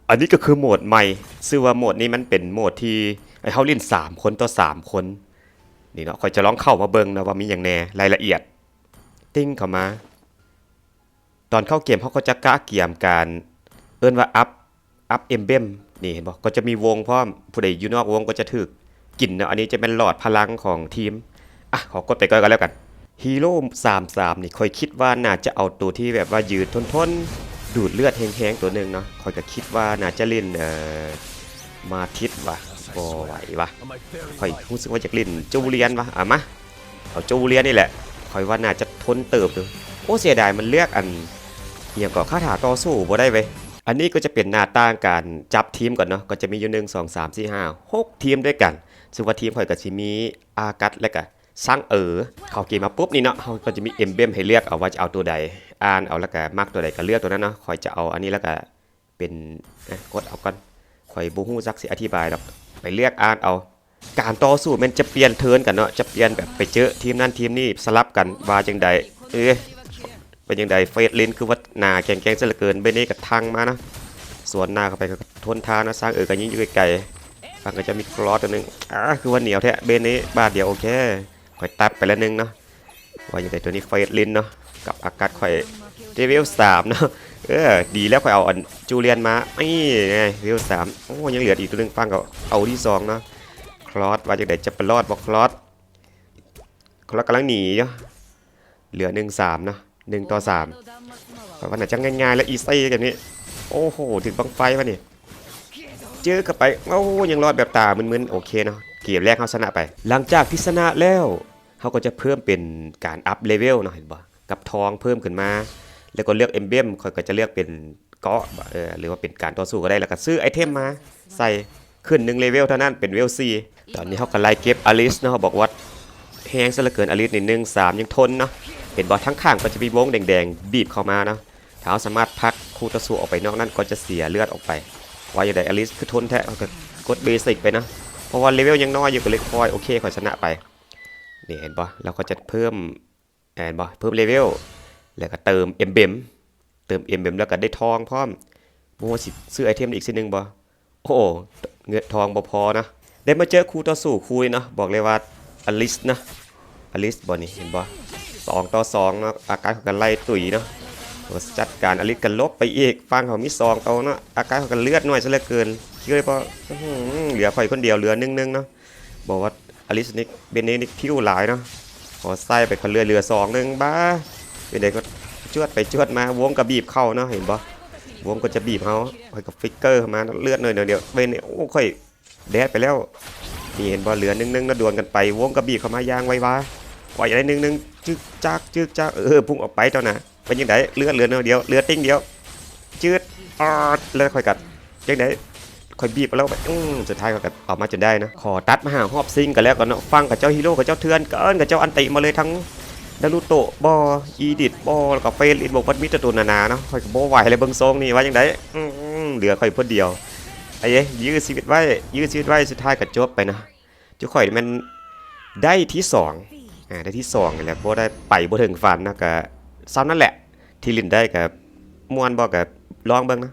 อันนี้ก็คือโหมดใหม่ซึ่งว่าโหมดนี้มันเป็นโหมดที่ให้เฮาเล่น3คนต่อ3คนนี่เนาะค่อยจะลองเข้ามาเบิ่งนะว่ามีหยังแหน่รายละเอียดติ้งเข้ามาตอนเข้าเกมเขาก็จะกะเกี่ยมการเอิ้นว่าอัพเอมเบมนี่เห็นบ่ก็จะมีวงพร้อมผู้ใดอยู่นอกวงก็จะถูกกินเนาะอันนี้จะเป็นหลอดพลังของทีมขอกดไปก่อนก็แล้วกันฮีโร่33นี่ค่อยคิดว่าน่าจะเอาตัวที่แบบว่ายืดทนดูดเลือดแห้งๆตัวหนึ่งเนาะคอยก็คิดว่าน่าจะเล่นมาทิศว่ะบ่ไหวว่ะคอยรู้สึกว่าจะเล่นจูเลียนว่ะมาเอาจูเลียนนี่แหละคอยว่าน่าจะทนเติบดูโอ้เสียดายมันเลือกอันเหี่ยงก็คาถาต่อสู้บ่ได้เว้ยอันนี้ก็จะเป็นหน้าต่างการจับทีมก่อนเนาะก็จะมีอยู่1 2 3 4 5 6ทีมด้วยกันซึ่งว่าทีมคอยก็สิมีอากัสและก็สร้างเข้าเกมมาปุ๊บนี่เนาะเขาก็จะมีเอ็มเบมให้เลือกเอาว่าจะเอาตัวใดอ่านเอาแล้วก็มักตัวใดก็เลือกตัวนั้นเนาะคอยจะเอาอันนี้แล้วก็เป็นกดเอาก่อนคอยบ่ฮู้จักสิอธิบายดอกไปเลือกอ่านเอาการต่อสู้มันจะเปลี่ยนเทิร์นกันเนาะจะเปลี่ยนแบบไปเจอทีมนั้นทีมนี้สลับกันว่าจังใดเป็นจังใดเฟสลินคือว่าหน้าแข็งๆซะเหลือเกินเบนี้ก็ทังมานะส่วนหน้าเข้าไปก็ทนทานนะสร้างก็ยิงอยู่ไกลๆฟังก็จะมีกรอสตัวนึงคือว่าเหนียวแท้เบนี้บาทเดียวโอเคค่อยตัดไปแล้วนึงเนาะว่าอย่างไรตัวนี้เฟสลินเนาะกับอากาศค่อยเดวิล3เนาะดีแล้วค่อยเอาอันจูเลียนมานี่ไงเดวิล3โอ้ยังเหลืออีกตัวนึงฟังก็เอาที่2เนาะคลอสว่าอย่างไรจะไปรอดบอกคลอสกำลังหนีเนาะเหลือ1 3เนาะ1 ต่อ 3เพราะว่าน่าจะง่ายๆและอีซี่กันนี้โอ้โหถึงบังไฟวะนี่เจอกับไปโอ้ยังรอดแบบตามึนๆโอเคเนาะเกมแรกเขาชนะไปหลังจากที่ชนะแล้วเขาก็จะเพิ่มเป็นการอัพเลเวลเนาะเห็นบ่กับทองเพิ่มขึ้นมาแล้วก็เลือกเอมเบมเขาก็จะเลือกเป็นเกาะหรือว่าเป็นการต่อสู้ก็ได้แล้วก็ซื้อไอเทมมาใส่ขึ้น1เลเวลเท่านั้นเป็นเลเวล4ตอนนี้เขาก็ไล่เก็บอลิสเนาะเขาบอกว่าแห้งซะเหลือเกินอลิสนี่1 3ยังทนเนาะเห็นบ่ทั้งข้างก็จะมีวงแดงๆบีบเข้ามาเนาะถ้าเขาสามารถพักคู่ต่อสู้ออกไปนอกนั้นก็จะเสียเลือดออกไปว่าอย่างไรอลิสคือทนแท้เขาก็กดเบสิกไปนะเพราะว่าเลเวลยังน้อยอยู่ก็เลยคอยโอเคคอยชนะไปนี่เห็นป่ะเราก็จะเพิ่มเห็นป่ะเพิ่มเลเวลแล้วก็เติมเอ็มเบมแล้วก็ได้ทองพร้อมโม่สิซื้อไอเทมอีกสินึงบ่โอ้เงินทองบ่พอนะได้มาเจอคู่ต่อสู้คู่เนาะบอกเลยว่าอลิสนะอลิสบ่นี่เห็นบ่2 ต่อ 2เนาะอาการเขากันไล่ตุ๋ยเนาะจัดการอลิสกันลบไปอีกฟังเขามี2 ตัวเนาะอาการเขากันเลือดน้อยซะเหลือเกินเยอะพอเหลือข่อยคนเดียวเหลือ1เนาะบอกว่าอลิสนิกเบเนนิกพิ้วหลายเนาะขอไส้ไปคนเหลือ2บ้าเป็นไดก็จวดไปจวดมาวงกระบีบเข้าเนาะเห็นบ่วงก็จะบีบเขาค่อยกับฟิกเกอร์มาเลือดหน่อยเดียวเบนโอ้ค่อยแดดไปแล้วนี่เห็นบ่เหลือ1นะดวลกันไปวงกระบีบเข้ามายางไว้ว่าว่าอย่างไร1จึกจักพุ่งออกไปเท่าน่ะเป็นยังไงเลือดเหลือเดียวเลือดติ้งเดียวจืดแล้วค่อยกัดยังไงค่อยบีบไปแล้วไปสุดท้ายก็ออกมาจนได้นะขอตัดมาหาฮอบซิงกันแล้วกันเนาะฟังกับเจ้าฮีโร่กับเจ้าเทือนเกินกับเจ้าอันติมาเลยทั้งดารุโตะบออีดิทบอแล้วก็เฟรนบอกว่ามิตรตัวนาเนาะค่อยกับโบไหวเลยเบิ้งทรงนี่ว่ายังไงเหลือค่อยเพื่อเดียวไอ้ยื้อชีวิตไว้สุดท้ายก็จบไปนะจุข่อยมันได้ที่2ได้ที่2แล้วโบได้ไปโบถึงฝันนะกับซ้ำนั่นแหละที่ลินได้กับมวนบอกกับลองเบิ้งนะ